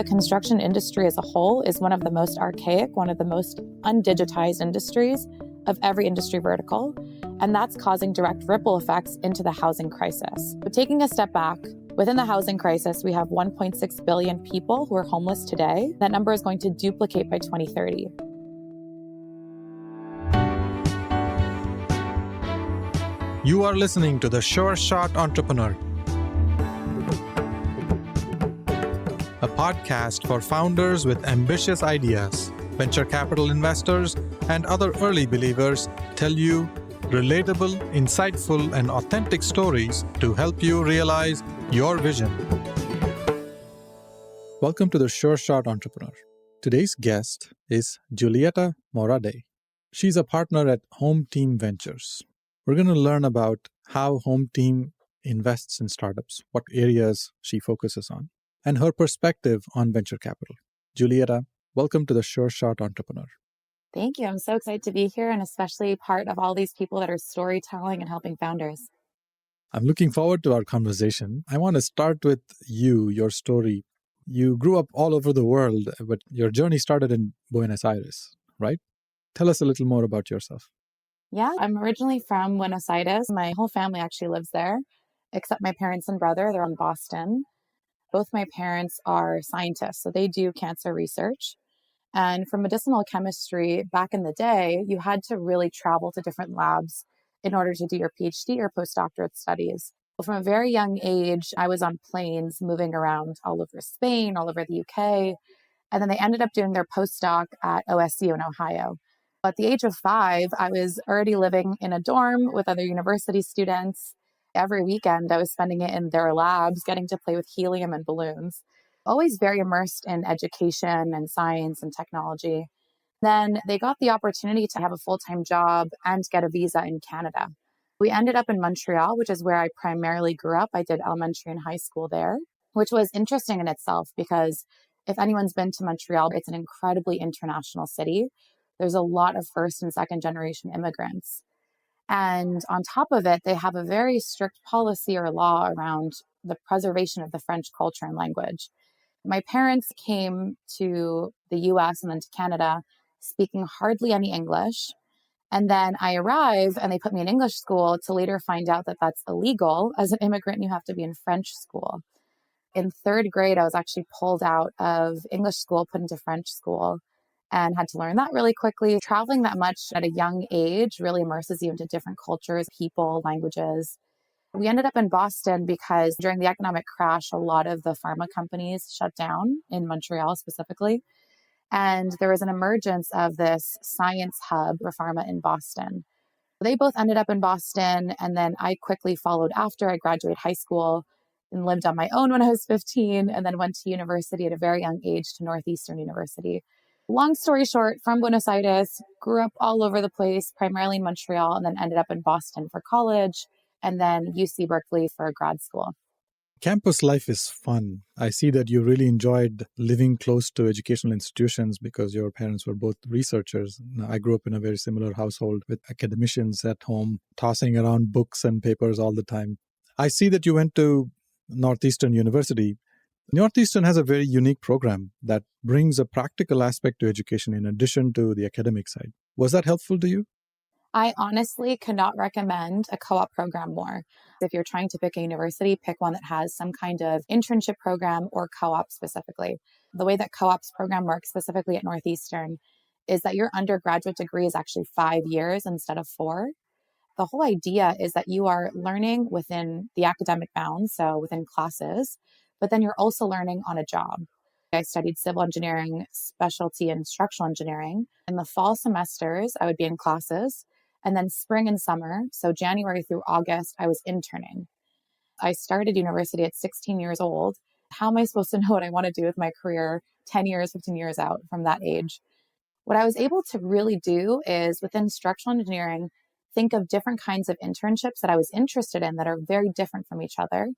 the construction industry as a whole is one of the most archaic, one of the most undigitized industries of every industry vertical, and that's causing direct ripple effects into the housing crisis. But taking a step back, within the housing crisis, we have 1.6 billion people who are homeless today. That number is going to duplicate by 2030. You are listening to The Sure Shot Entrepreneur, a podcast for founders with ambitious ideas. Venture capital investors and other early believers tell you relatable, insightful, and authentic stories to help you realize your vision. Welcome to The Sure Shot Entrepreneur. Today's guest is Julieta Moradei. She's a partner at HomeTeam Ventures. We're going to learn about how HomeTeam invests in startups, what areas she focuses on, and her perspective on venture capital. Julieta, welcome to The Sure Shot Entrepreneur. Thank you. I'm so excited to be here and especially part of all these people that are storytelling and helping founders. I'm looking forward to our conversation. I want to start with you, your story. You grew up all over the world, but your journey started in Buenos Aires, right? Tell us a little more about yourself. Yeah, I'm originally from Buenos Aires. My whole family actually lives there, except my parents and brother. They're in Boston. Both my parents are scientists, so they do cancer research. And for medicinal chemistry, back in the day, you had to really travel to different labs in order to do your PhD or postdoctorate studies. From a very young age, I was on planes moving around all over Spain, all over the UK. And then they ended up doing their postdoc at OSU in Ohio. At the age of 5, I was already living in a dorm with other university students. Every weekend, I was spending it in their labs, getting to play with helium and balloons. Always very immersed in education and science and technology. Then they got the opportunity to have a full-time job and get a visa in Canada. We ended up in Montreal, which is where I primarily grew up. I did elementary and high school there, which was interesting in itself because if anyone's been to Montreal, it's an incredibly international city. There's a lot of first and second generation immigrants. And on top of it, they have a very strict policy or law around the preservation of the French culture and language. My parents came to the US and then to Canada speaking hardly any English. And then I arrive and they put me in English school to later find out that that's illegal. As an immigrant, you have to be in French school. In 3rd grade, I was actually pulled out of English school, put into French school, and had to learn that really quickly. Traveling that much at a young age really immerses you into different cultures, people, languages. We ended up in Boston because during the economic crash, a lot of the pharma companies shut down in Montreal specifically. And there was an emergence of this science hub for pharma in Boston. They both ended up in Boston, and then I quickly followed after. I graduated high school and lived on my own when I was 15, and then went to university at a very young age to Northeastern University. Long story short, from Buenos Aires, grew up all over the place, primarily in Montreal, and then ended up in Boston for college, and then UC Berkeley for grad school. Campus life is fun. I see that you really enjoyed living close to educational institutions because your parents were both researchers. I grew up in a very similar household with academicians at home, tossing around books and papers all the time. I see that you went to Northeastern University. Northeastern has a very unique program that brings a practical aspect to education in addition to the academic side. Was that helpful to you? I honestly could not recommend a co-op program more. If you're trying to pick a university, pick one that has some kind of internship program or co-op specifically. The way that co-ops program works specifically at Northeastern is that your undergraduate degree is actually 5 years instead of 4. The whole idea is that you are learning within the academic bounds, so within classes, but then you're also learning on a job. I studied civil engineering, specialty in structural engineering. In the fall semesters, I would be in classes. And then spring and summer, so January through August, I was interning. I started university at 16 years old. How am I supposed to know what I want to do with my career 10 years, 15 years out from that age? What I was able to really do is within structural engineering, think of different kinds of internships that I was interested in that are very different from each other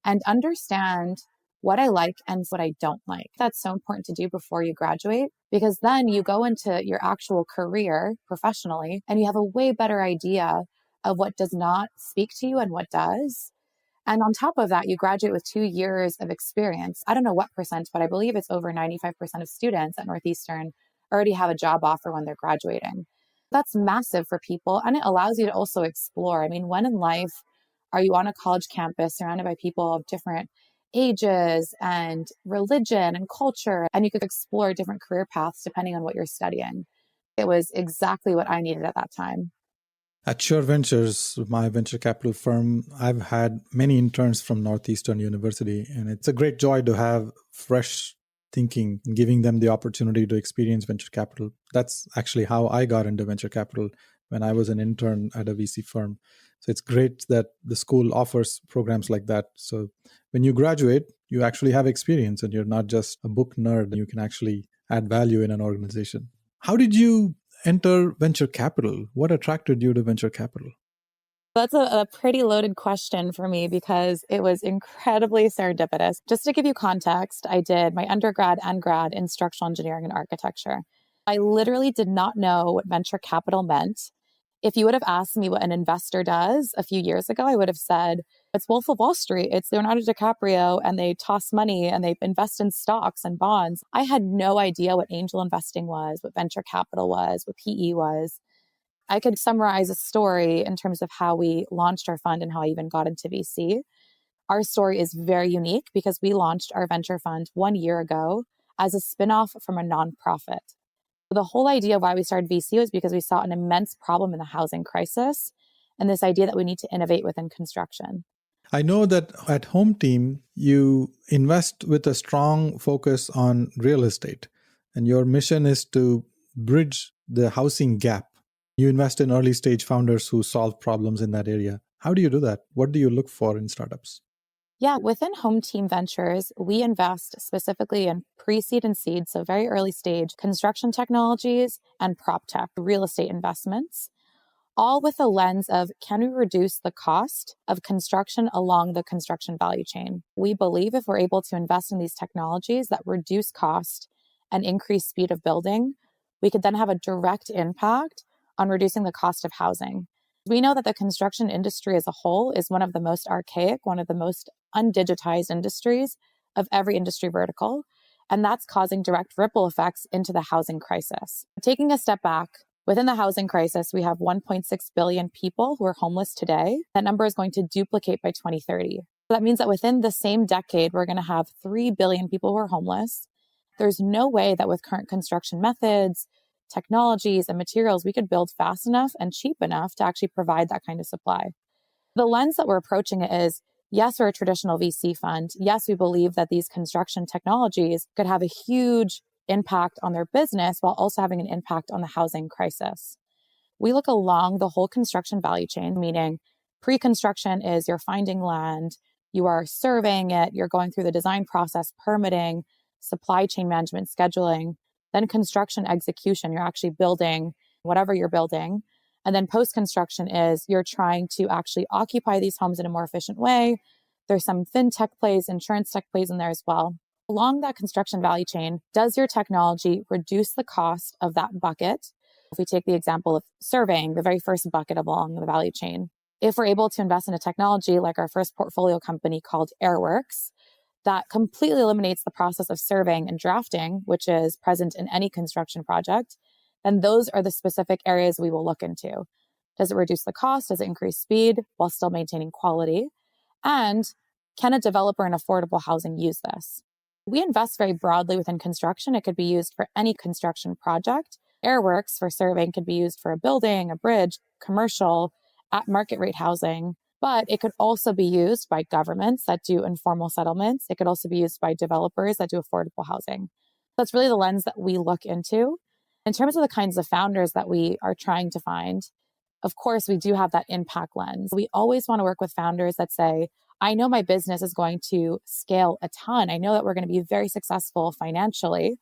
and understand what I like and what I don't like. That's so important to do before you graduate because then you go into your actual career professionally and you have a way better idea of what does not speak to you and what does. And on top of that, you graduate with 2 years of experience. I don't know what percent, but I believe it's over 95% of students at Northeastern already have a job offer when they're graduating. That's massive for people. And it allows you to also explore. I mean, when in life are you on a college campus surrounded by people of different ages and religion and culture? And you could explore different career paths depending on what you're studying. It was exactly what I needed at that time. At Sure Ventures, my venture capital firm, I've had many interns from Northeastern University, and it's a great joy to have fresh thinking, giving them the opportunity to experience venture capital. That's actually how I got into venture capital when I was an intern at a VC firm. So it's great that the school offers programs like that. So when you graduate, you actually have experience and you're not just a book nerd. You can actually add value in an organization. How did you enter venture capital? What attracted you to venture capital? That's a pretty loaded question for me because it was incredibly serendipitous. Just to give you context, I did my undergrad and grad in structural engineering and architecture. I literally did not know what venture capital meant. If you would have asked me what an investor does a few years ago, I would have said, it's Wolf of Wall Street, it's Leonardo DiCaprio, and they toss money and they invest in stocks and bonds. I had no idea what angel investing was, what venture capital was, what PE was. I could summarize a story in terms of how we launched our fund and how I even got into VC. Our story is very unique because we launched our venture fund 1 year ago as a spinoff from a nonprofit. The whole idea of why we started VC was because we saw an immense problem in the housing crisis and this idea that we need to innovate within construction. I know that at HomeTeam, you invest with a strong focus on real estate, and your mission is to bridge the housing gap. You invest in early stage founders who solve problems in that area. How do you do that? What do you look for in startups? Yeah, within HomeTeam Ventures, we invest specifically in pre-seed and seed, so very early stage construction technologies and prop tech, real estate investments, all with a lens of can we reduce the cost of construction along the construction value chain? We believe if we're able to invest in these technologies that reduce cost and increase speed of building, we could then have a direct impact on reducing the cost of housing. We know that the construction industry as a whole is one of the most archaic, one of the most undigitized industries of every industry vertical, and that's causing direct ripple effects into the housing crisis. Taking a step back, within the housing crisis, we have 1.6 billion people who are homeless today. That number is going to duplicate by 2030. So that means that within the same decade, we're going to have 3 billion people who are homeless. There's no way that with current construction methods, technologies, and materials, we could build fast enough and cheap enough to actually provide that kind of supply. The lens that we're approaching it is, yes, we're a traditional VC fund. Yes, we believe that these construction technologies could have a huge impact on their business while also having an impact on the housing crisis. We look along the whole construction value chain, meaning pre-construction is you're finding land, you are surveying it, you're going through the design process, permitting, supply chain management, scheduling, then construction execution, you're actually building whatever you're building. And then post-construction is you're trying to actually occupy these homes in a more efficient way. There's some fintech plays, insurance tech plays in there as well. Along that construction value chain, does your technology reduce the cost of that bucket? If we take the example of surveying, the very first bucket along the value chain, if we're able to invest in a technology like our first portfolio company called Airworks, that completely eliminates the process of surveying and drafting, which is present in any construction project, then those are the specific areas we will look into. Does it reduce the cost? Does it increase speed while still maintaining quality? And can a developer in affordable housing use this? We invest very broadly within construction. It could be used for any construction project. Airworks for surveying could be used for a building, a bridge, commercial, at market rate housing. But it could also be used by governments that do informal settlements. It could also be used by developers that do affordable housing. That's really the lens that we look into. In terms of the kinds of founders that we are trying to find, of course, we do have that impact lens. We always want to work with founders that say, I know my business is going to scale a ton. I know that we're going to be very successful financially,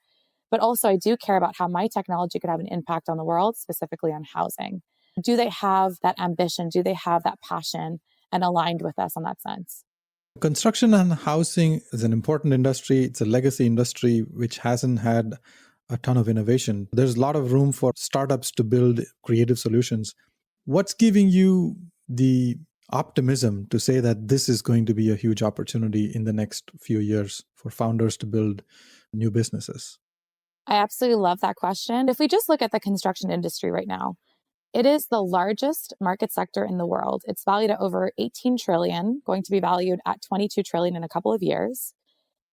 but also I do care about how my technology could have an impact on the world, specifically on housing. Do they have that ambition? Do they have that passion and aligned with us on that sense? Construction and housing is an important industry. It's a legacy industry which hasn't had a ton of innovation. There's a lot of room for startups to build creative solutions. What's giving you the optimism to say that this is going to be a huge opportunity in the next few years for founders to build new businesses? I absolutely love that question. If we just look at the construction industry right now, it is the largest market sector in the world. It's valued at over 18 trillion, going to be valued at 22 trillion in a couple of years.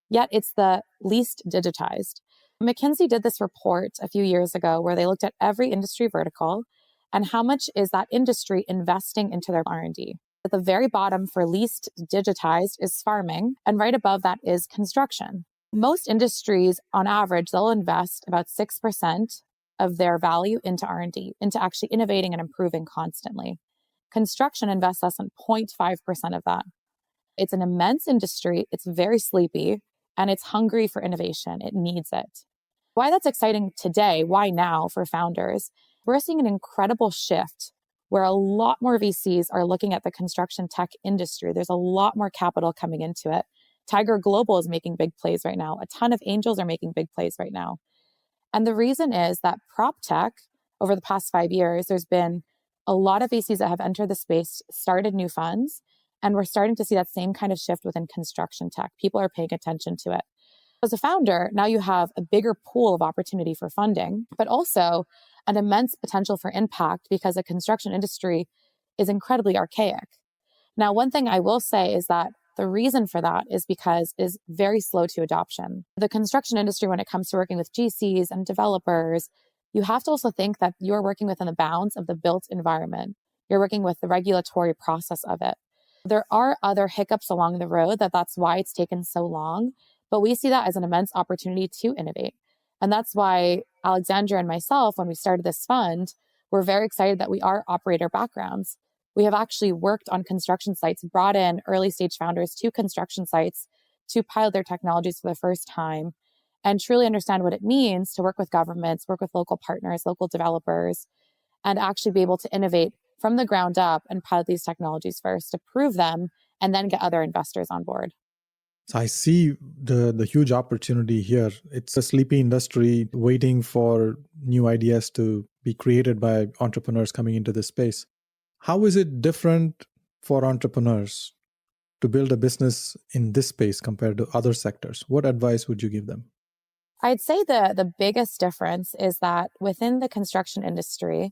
Yet it's the least digitized. McKinsey did this report a few years ago where they looked at every industry vertical and how much is that industry investing into their R&D. At the very bottom for least digitized is farming, and right above that is construction. Most industries, on average, they'll invest about 6% of their value into R&D, into actually innovating and improving constantly. Construction invests less than 0.5% of that. It's an immense industry. It's very sleepy and it's hungry for innovation. It needs it. Why that's exciting today, why now for founders, we're seeing an incredible shift where a lot more VCs are looking at the construction tech industry. There's a lot more capital coming into it. Tiger Global is making big plays right now. A ton of angels are making big plays right now. And the reason is that prop tech, over the past 5 years, there's been a lot of VCs that have entered the space, started new funds, and we're starting to see that same kind of shift within construction tech. People are paying attention to it. As a founder, now you have a bigger pool of opportunity for funding, but also an immense potential for impact because the construction industry is incredibly archaic. Now, one thing I will say is that the reason for that is because it is very slow to adoption. The construction industry, when it comes to working with GCs and developers, you have to also think that you're working within the bounds of the built environment. You're working with the regulatory process of it. There are other hiccups along the road that's why it's taken so long, but we see that as an immense opportunity to innovate. And that's why Alexandra and myself, when we started this fund, we're very excited that we are operator backgrounds. We have actually worked on construction sites, brought in early stage founders to construction sites to pilot their technologies for the first time and truly understand what it means to work with governments, work with local partners, local developers, and actually be able to innovate from the ground up and pilot these technologies first to prove them and then get other investors on board. So I see the huge opportunity here. It's a sleepy industry waiting for new ideas to be created by entrepreneurs coming into this space. How is it different for entrepreneurs to build a business in this space compared to other sectors? What advice would you give them? I'd say the biggest difference is that within the construction industry,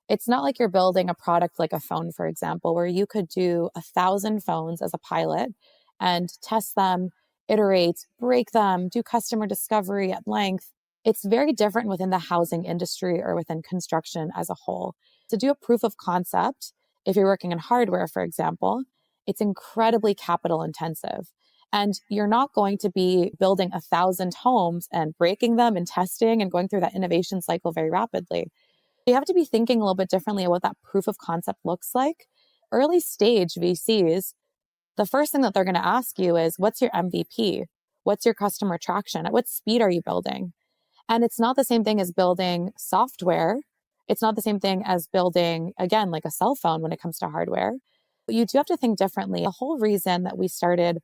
it's not like you're building a product like a phone, for example, where you could do 1,000 phones as a pilot and test them, iterate, break them, do customer discovery at length. It's very different within the housing industry or within construction as a whole. To do a proof of concept, if you're working in hardware, for example, it's incredibly capital intensive. And you're not going to be building 1,000 homes and breaking them and testing and going through that innovation cycle very rapidly. You have to be thinking a little bit differently about what that proof of concept looks like. Early stage VCs, the first thing that they're going to ask you is, what's your MVP? What's your customer traction? At what speed are you building? And it's not the same thing as building software. It's not the same thing as building, again, like a cell phone when it comes to hardware. But you do have to think differently. The whole reason that we started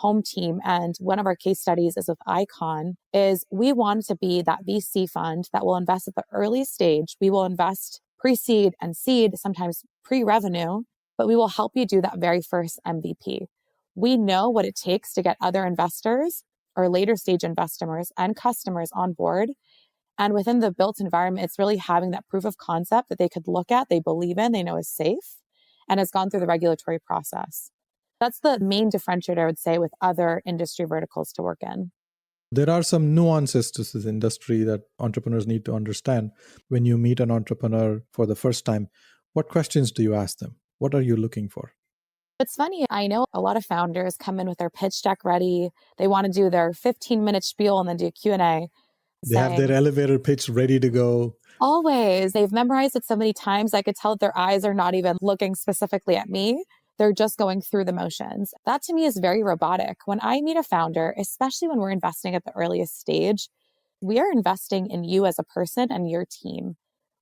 HomeTeam, and one of our case studies is with Icon, is we want to be that VC fund that will invest at the early stage. We will invest pre-seed and seed, sometimes pre-revenue, but we will help you do that very first MVP. We know what it takes to get other investors or later stage investors and customers on board. And within the built environment, it's really having that proof of concept that they could look at, they believe in, they know is safe, and has gone through the regulatory process. That's the main differentiator, I would say, with other industry verticals to work in. There are some nuances to this industry that entrepreneurs need to understand. When you meet an entrepreneur for the first time, what questions do you ask them? What are you looking for? It's funny, I know a lot of founders come in with their pitch deck ready. They want to do their 15-minute spiel and then do a Q&A. They have their elevator pitch ready to go. Always. They've memorized it so many times. I could tell that their eyes are not even looking specifically at me. They're just going through the motions. That to me is very robotic. When I meet a founder, especially when we're investing at the earliest stage, we are investing in you as a person and your team.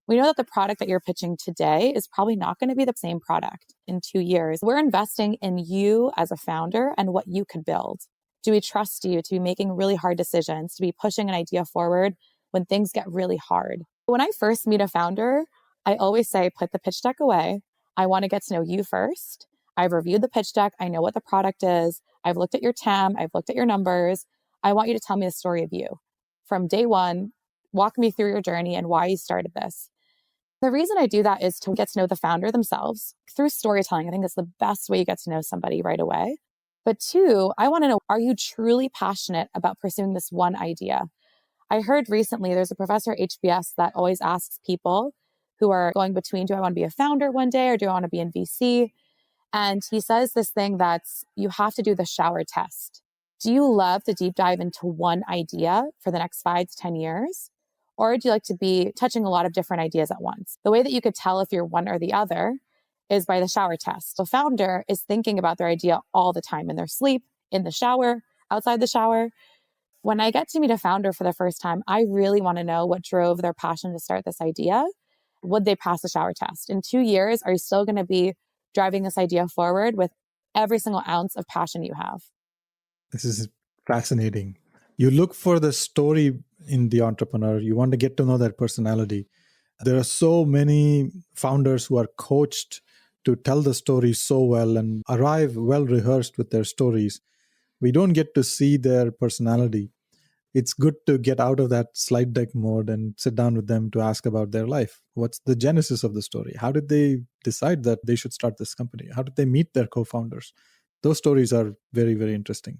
We know that the product that you're pitching today is probably not going to be the same product in 2 years. We're investing in you as a founder and what you could build. Do we trust you to be making really hard decisions, to be pushing an idea forward when things get really hard? When I first meet a founder, I always say, put the pitch deck away. I want to get to know you first. I've reviewed the pitch deck. I know what the product is. I've looked at your TAM. I've looked at your numbers. I want you to tell me the story of you. From day one, walk me through your journey and why you started this. The reason I do that is to get to know the founder themselves through storytelling. I think it's the best way you get to know somebody right away. But two, I want to know, are you truly passionate about pursuing this one idea? I heard recently there's a professor at HBS that always asks people who are going between, do I want to be a founder one day or do I want to be in VC? And he says this thing that's, you have to do the shower test. Do you love to deep dive into one idea for the next 5 to 10 years? Or do you like to be touching a lot of different ideas at once? The way that you could tell if you're one or the other is by the shower test. The founder is thinking about their idea all the time in their sleep, in the shower, outside the shower. When I get to meet a founder for the first time, I really want to know what drove their passion to start this idea. Would they pass the shower test? In 2 years, are you still going to be driving this idea forward with every single ounce of passion you have? This is fascinating. You look for the story in the entrepreneur. You want to get to know their personality. There are so many founders who are coached to tell the story so well and arrive well rehearsed with their stories. We don't get to see their personality. It's good to get out of that slide deck mode and sit down with them to ask about their life. What's the genesis of the story? How did they decide that they should start this company? How did they meet their co-founders? Those stories are very, very interesting.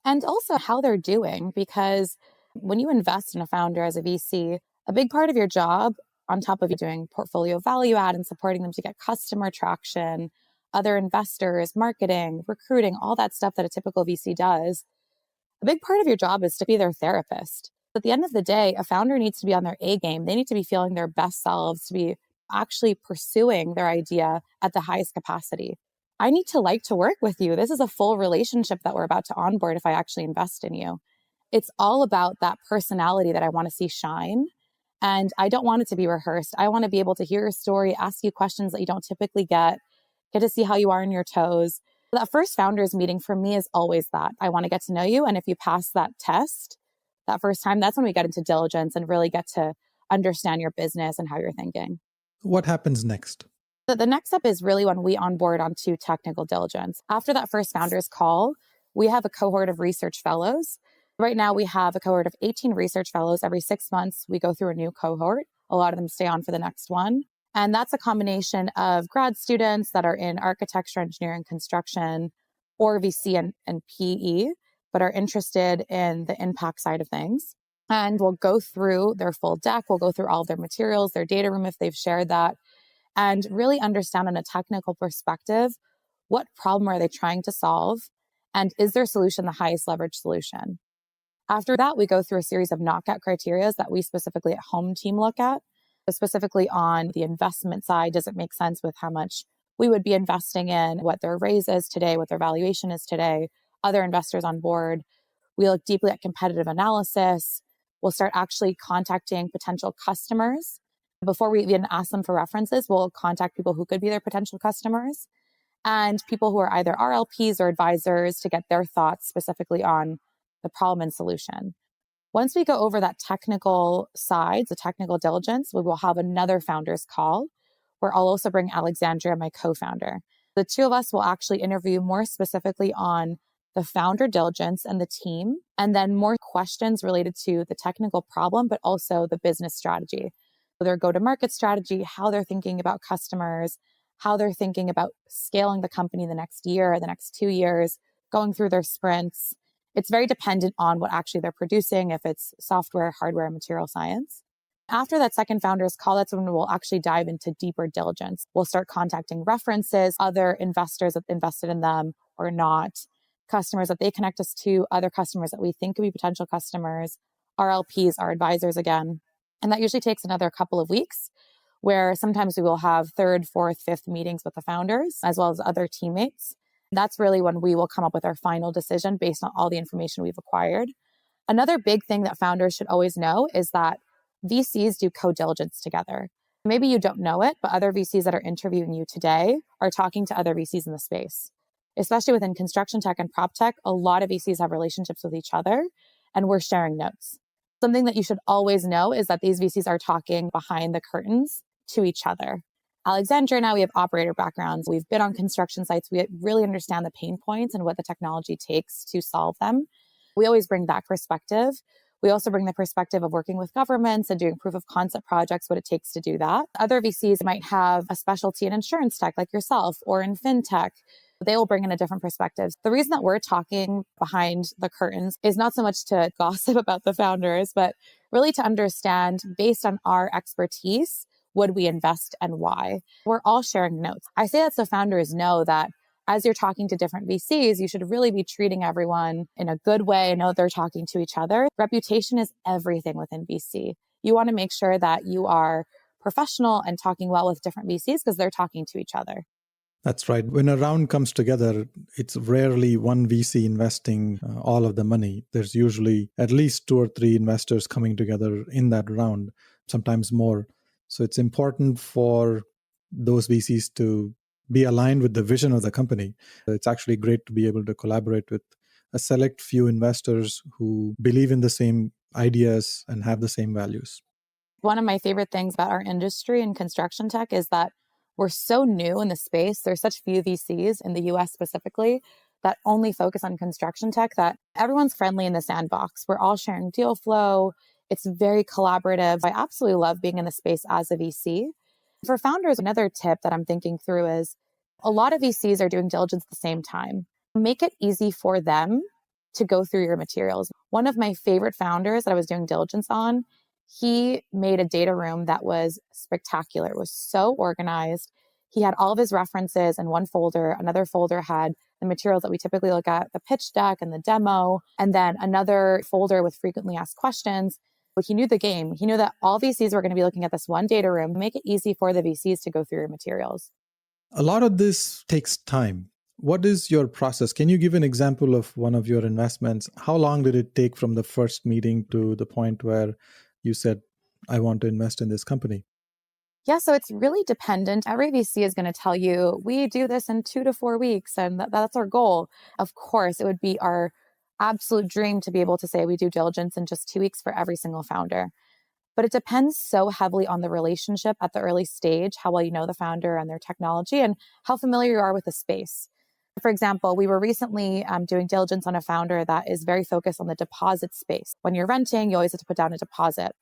And also how they're doing, because when you invest in a founder as a VC, a big part of your job, on top of you doing portfolio value add and supporting them to get customer traction, other investors, marketing, recruiting, all that stuff that a typical VC does, a big part of your job is to be their therapist. At the end of the day, a founder needs to be on their A game. They need to be feeling their best selves, to be actually pursuing their idea at the highest capacity. I need to like to work with you. This is a full relationship that we're about to onboard if I actually invest in you. It's all about that personality that I want to see shine. And I don't want it to be rehearsed. I want to be able to hear your story, ask you questions that you don't typically get to see how you are in your toes. That first founders meeting for me is always that. I want to get to know you. And if you pass that test that first time, that's when we get into diligence and really get to understand your business and how you're thinking. What happens next? The next step is really when we onboard onto technical diligence. After that first founders call, we have a cohort of research fellows. Right now, we have a cohort of 18 research fellows. Every 6 months, we go through a new cohort. A lot of them stay on for the next one. And that's a combination of grad students that are in architecture, engineering, construction, or VC and PE, but are interested in the impact side of things. And we'll go through their full deck. We'll go through all of their materials, their data room if they've shared that, and really understand on a technical perspective, what problem are they trying to solve? And is their solution the highest leverage solution? After that, we go through a series of knockout criteria that we specifically at HomeTeam look at, specifically on the investment side. Does it make sense with how much we would be investing in, what their raise is today, what their valuation is today, other investors on board? We look deeply at competitive analysis. We'll start actually contacting potential customers. Before we even ask them for references, we'll contact people who could be their potential customers and people who are either RLPs or advisors to get their thoughts specifically on the problem and solution. Once we go over that technical side, the technical diligence, we will have another founders call where I'll also bring Alexandria, my co-founder. The two of us will actually interview more specifically on the founder diligence and the team, and then more questions related to the technical problem, but also the business strategy. Their go-to-market strategy, how they're thinking about customers, how they're thinking about scaling the company the next year, the next 2 years, going through their sprints. It's very dependent on what actually they're producing, if it's software, hardware, material science. After that second founders call, that's when we'll actually dive into deeper diligence. We'll start contacting references, other investors that invested in them or not, customers that they connect us to, other customers that we think could be potential customers, RLPs, our advisors again. And that usually takes another couple of weeks, where sometimes we will have third, fourth, fifth meetings with the founders, as well as other teammates. That's really when we will come up with our final decision based on all the information we've acquired. Another big thing that founders should always know is that VCs do co-diligence together. Maybe you don't know it, but other VCs that are interviewing you today are talking to other VCs in the space. Especially within construction tech and prop tech, a lot of VCs have relationships with each other, and we're sharing notes. Something that you should always know is that these VCs are talking behind the curtains to each other. Alexandria now, we have operator backgrounds. We've been on construction sites. We really understand the pain points and what the technology takes to solve them. We always bring that perspective. We also bring the perspective of working with governments and doing proof of concept projects, what it takes to do that. Other VCs might have a specialty in insurance tech like yourself or in fintech. They will bring in a different perspective. The reason that we're talking behind the curtains is not so much to gossip about the founders, but really to understand based on our expertise, would we invest and why? We're all sharing notes. I say that so founders know that as you're talking to different VCs, you should really be treating everyone in a good way and know they're talking to each other. Reputation is everything within VC. You want to make sure that you are professional and talking well with different VCs because they're talking to each other. That's right. When a round comes together, it's rarely one VC investing all of the money. There's usually at least 2 or 3 investors coming together in that round, sometimes more. So it's important for those VCs to be aligned with the vision of the company. It's actually great to be able to collaborate with a select few investors who believe in the same ideas and have the same values. One of my favorite things about our industry in construction tech is that we're so new in the space. There's such few VCs in the US specifically that only focus on construction tech that everyone's friendly in the sandbox. We're all sharing deal flow. It's very collaborative. I absolutely love being in the space as a VC. For founders, another tip that I'm thinking through is a lot of VCs are doing diligence at the same time. Make it easy for them to go through your materials. One of my favorite founders that I was doing diligence on, he made a data room that was spectacular. It was so organized. He had all of his references in one folder. Another folder had the materials that we typically look at, the pitch deck and the demo, and then another folder with frequently asked questions. But he knew the game. He knew that all VCs were going to be looking at this one data room. Make it easy for the VCs to go through your materials. A lot of this takes time. What is your process? Can you give an example of one of your investments? How long did it take from the first meeting to the point where you said, I want to invest in this company? Yeah, so it's really dependent. Every VC is going to tell you, we do this in 2 to 4 weeks, and that's our goal. Of course, it would be our absolute dream to be able to say we do diligence in just 2 weeks for every single founder. But it depends so heavily on the relationship at the early stage, how well you know the founder and their technology, and how familiar you are with the space. For example, we were recently doing diligence on a founder that is very focused on the deposit space. When you're renting, you always have to put down a deposit.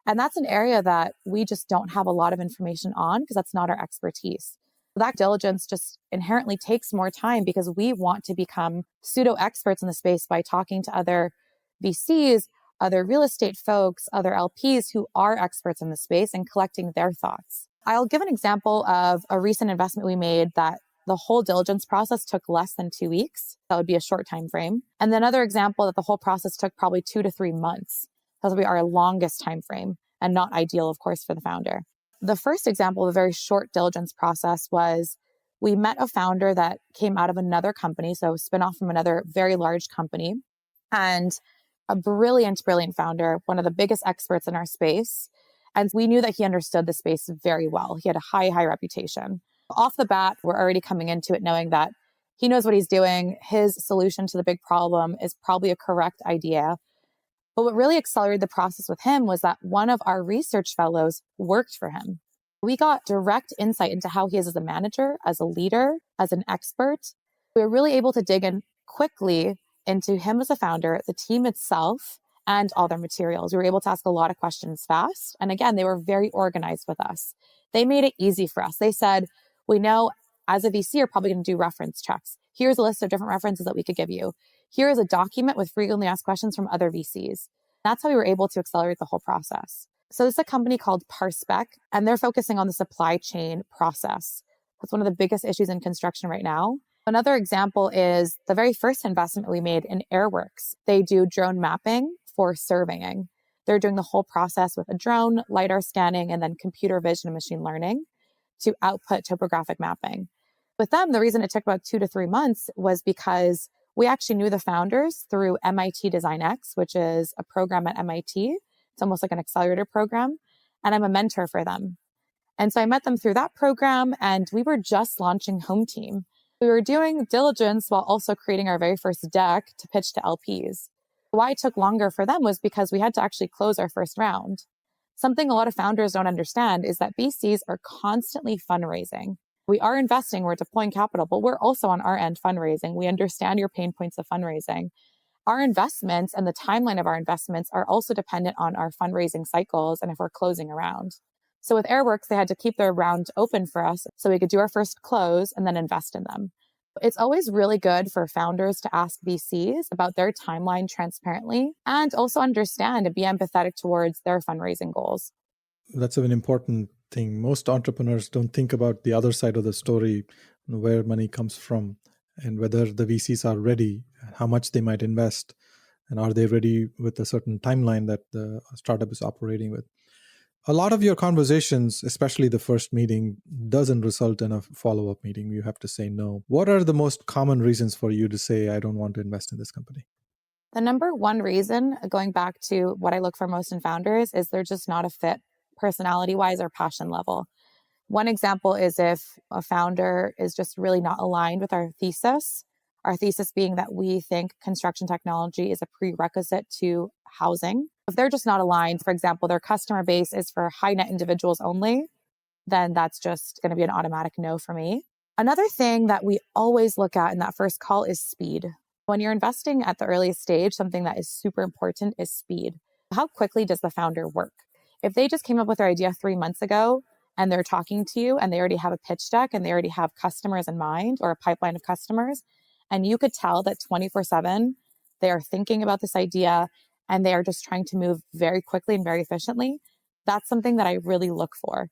And that's an area that we just don't have a lot of information on because that's not our expertise. That diligence just inherently takes more time because we want to become pseudo experts in the space by talking to other VCs, other real estate folks, other LPs who are experts in the space and collecting their thoughts. I'll give an example of a recent investment we made that the whole diligence process took less than 2 weeks. That would be a short time frame. And then another example that the whole process took probably 2 to 3 months. That would be our longest time frame and not ideal, of course, for the founder. The first example of a very short diligence process was we met a founder that came out of another company, so a spinoff from another very large company, and a brilliant, brilliant founder, one of the biggest experts in our space. And we knew that he understood the space very well. He had a high, high reputation. Off the bat, we're already coming into it knowing that he knows what he's doing. His solution to the big problem is probably a correct idea. But what really accelerated the process with him was that one of our research fellows worked for him. We got direct insight into how he is as a manager, as a leader, as an expert. We were really able to dig in quickly into him as a founder, the team itself, and all their materials. We were able to ask a lot of questions fast. And again, they were very organized with us. They made it easy for us. They said, we know as a VC, you're probably going to do reference checks. Here's a list of different references that we could give you. Here is a document with frequently asked questions from other VCs. That's how we were able to accelerate the whole process. So this is a company called Parspec, and they're focusing on the supply chain process. That's one of the biggest issues in construction right now. Another example is the very first investment we made in Airworks. They do drone mapping for surveying. They're doing the whole process with a drone, LiDAR scanning, and then computer vision and machine learning to output topographic mapping. With them, the reason it took about 2 to 3 months was because we actually knew the founders through MIT Design X, which is a program at MIT. It's almost like an accelerator program. And I'm a mentor for them. And so I met them through that program, and we were just launching HomeTeam. We were doing diligence while also creating our very first deck to pitch to LPs. Why it took longer for them was because we had to actually close our first round. Something a lot of founders don't understand is that VCs are constantly fundraising. We are investing, we're deploying capital, but we're also on our end fundraising. We understand your pain points of fundraising. Our investments and the timeline of our investments are also dependent on our fundraising cycles and if we're closing a round. So with Airworks, they had to keep their round open for us so we could do our first close and then invest in them. It's always really good for founders to ask VCs about their timeline transparently and also understand and be empathetic towards their fundraising goals. That's an important thing. Most entrepreneurs don't think about the other side of the story, where money comes from and whether the VCs are ready, how much they might invest, and are they ready with a certain timeline that the startup is operating with. A lot of your conversations, especially the first meeting, doesn't result in a follow-up meeting. You have to say no. What are the most common reasons for you to say, I don't want to invest in this company? The number one reason, going back to what I look for most in founders, is they're just not a fit personality-wise or passion level. One example is if a founder is just really not aligned with our thesis being that we think construction technology is a prerequisite to housing. If they're just not aligned, for example, their customer base is for high net individuals only, then that's just going to be an automatic no for me. Another thing that we always look at in that first call is speed. When you're investing at the earliest stage, something that is super important is speed. How quickly does the founder work? If they just came up with their idea 3 months ago and they're talking to you and they already have a pitch deck and they already have customers in mind or a pipeline of customers, and you could tell that 24/7 they are thinking about this idea and they are just trying to move very quickly and very efficiently, that's something that I really look for.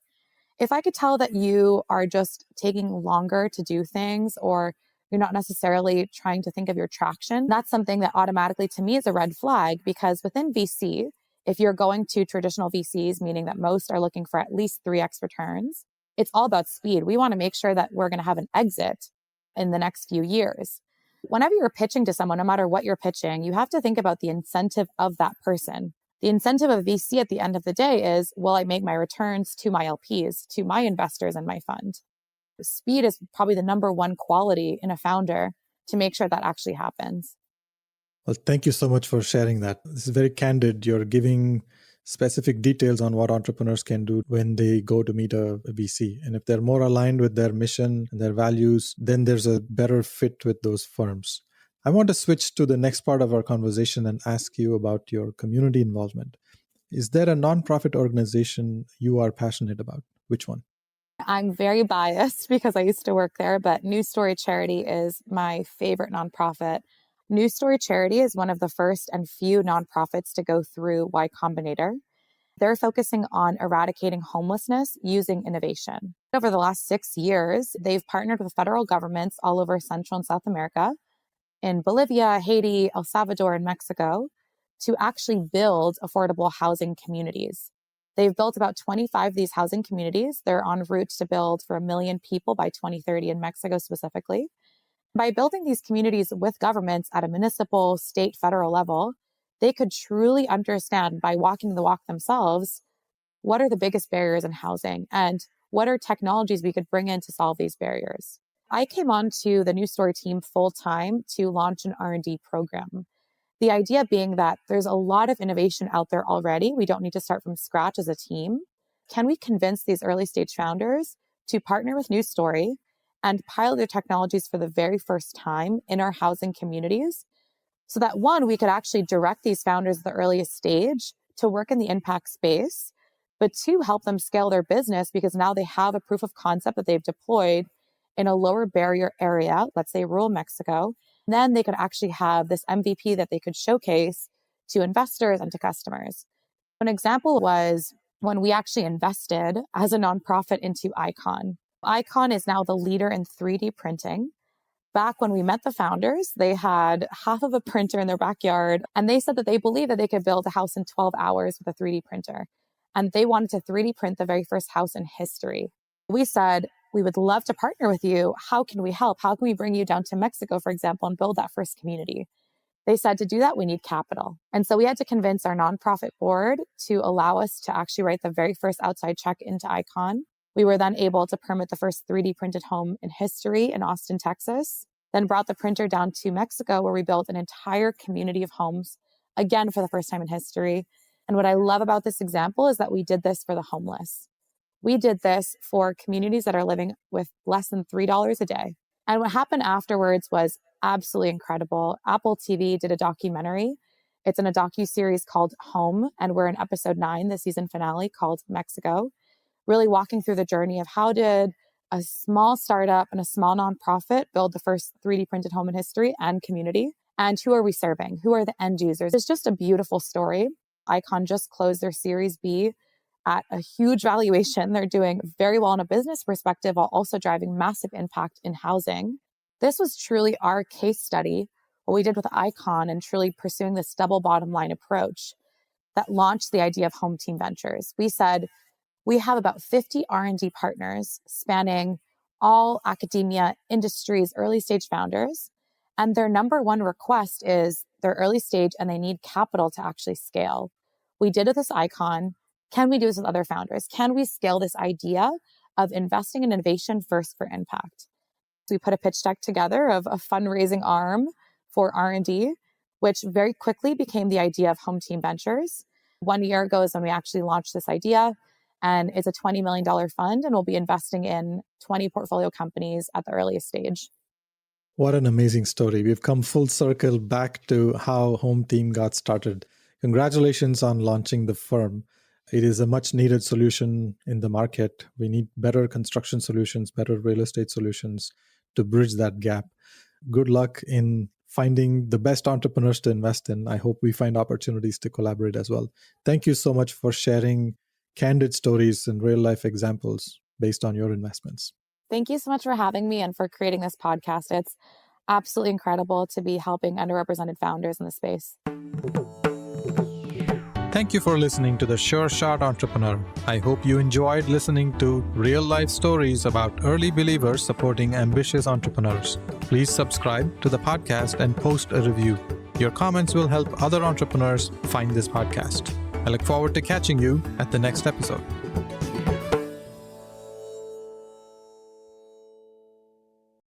If I could tell that you are just taking longer to do things or you're not necessarily trying to think of your traction, that's something that automatically to me is a red flag, because within VC, if you're going to traditional VCs, meaning that most are looking for at least 3x returns, it's all about speed. We want to make sure that we're going to have an exit in the next few years. Whenever you're pitching to someone, no matter what you're pitching, you have to think about the incentive of that person. The incentive of VC at the end of the day is, will I make my returns to my LPs, to my investors and my fund? Speed is probably the number one quality in a founder to make sure that actually happens. Well, thank you so much for sharing that. This is very candid. You're giving specific details on what entrepreneurs can do when they go to meet a VC. And if they're more aligned with their mission and their values, then there's a better fit with those firms. I want to switch to the next part of our conversation and ask you about your community involvement. Is there a nonprofit organization you are passionate about? Which one? I'm very biased because I used to work there, but New Story Charity is my favorite nonprofit. New Story Charity is one of the first and few nonprofits to go through Y Combinator. They're focusing on eradicating homelessness using innovation. Over the last 6 years, they've partnered with federal governments all over Central and South America, in Bolivia, Haiti, El Salvador, and Mexico, to actually build affordable housing communities. They've built about 25 of these housing communities. They're en route to build for 1 million people by 2030 in Mexico specifically. By building these communities with governments at a municipal, state, federal level, they could truly understand by walking the walk themselves, what are the biggest barriers in housing and what are technologies we could bring in to solve these barriers. I came on to the New Story team full time to launch an R&D program. The idea being that there's a lot of innovation out there already. We don't need to start from scratch as a team. Can we convince these early stage founders to partner with New Story and pilot their technologies for the very first time in our housing communities so that, one, we could actually direct these founders at the earliest stage to work in the impact space, but two, help them scale their business because now they have a proof of concept that they've deployed in a lower barrier area, let's say rural Mexico. Then they could actually have this MVP that they could showcase to investors and to customers. An example was when we actually invested as a nonprofit into Icon. Icon is now the leader in 3D printing. Back when we met the founders, they had half of a printer in their backyard, and they said that they believed that they could build a house in 12 hours with a 3D printer. And they wanted to 3D print the very first house in history. We said, we would love to partner with you. How can we help? How can we bring you down to Mexico, for example, and build that first community? They said to do that, we need capital. And so we had to convince our nonprofit board to allow us to actually write the very first outside check into Icon. We were then able to permit the first 3D printed home in history in Austin, Texas, then brought the printer down to Mexico, where we built an entire community of homes, again, for the first time in history. And what I love about this example is that we did this for the homeless. We did this for communities that are living with less than $3 a day. And what happened afterwards was absolutely incredible. Apple TV did a documentary. It's in a docuseries called Home, and we're in episode 9, the season finale, called Mexico, really walking through the journey of how did a small startup and a small nonprofit build the first 3D printed home in history and community. And who are we serving? Who are the end users? It's just a beautiful story. Icon just closed their Series B at a huge valuation. They're doing very well in a business perspective while also driving massive impact in housing. This was truly our case study, what we did with Icon and truly pursuing this double bottom line approach that launched the idea of HomeTeam Ventures. We said, we have about 50 R&D partners spanning all academia, industries, early stage founders. And their number one request is they're early stage and they need capital to actually scale. We did it with this Icon. Can we do this with other founders? Can we scale this idea of investing in innovation first for impact? So we put a pitch deck together of a fundraising arm for R&D, which very quickly became the idea of HomeTeam Ventures. 1 year ago is when we actually launched this idea. And it's a $20 million fund, and we'll be investing in 20 portfolio companies at the earliest stage. What an amazing story. We've come full circle back to how HomeTeam got started. Congratulations on launching the firm. It is a much needed solution in the market. We need better construction solutions, better real estate solutions to bridge that gap. Good luck in finding the best entrepreneurs to invest in. I hope we find opportunities to collaborate as well. Thank you so much for sharing candid stories and real life examples based on your investments. Thank you so much for having me and for creating this podcast. It's absolutely incredible to be helping underrepresented founders in the space. Thank you for listening to The Sure Shot Entrepreneur. I hope you enjoyed listening to real life stories about early believers supporting ambitious entrepreneurs. Please subscribe to the podcast and post a review. Your comments will help other entrepreneurs find this podcast. I look forward to catching you at the next episode.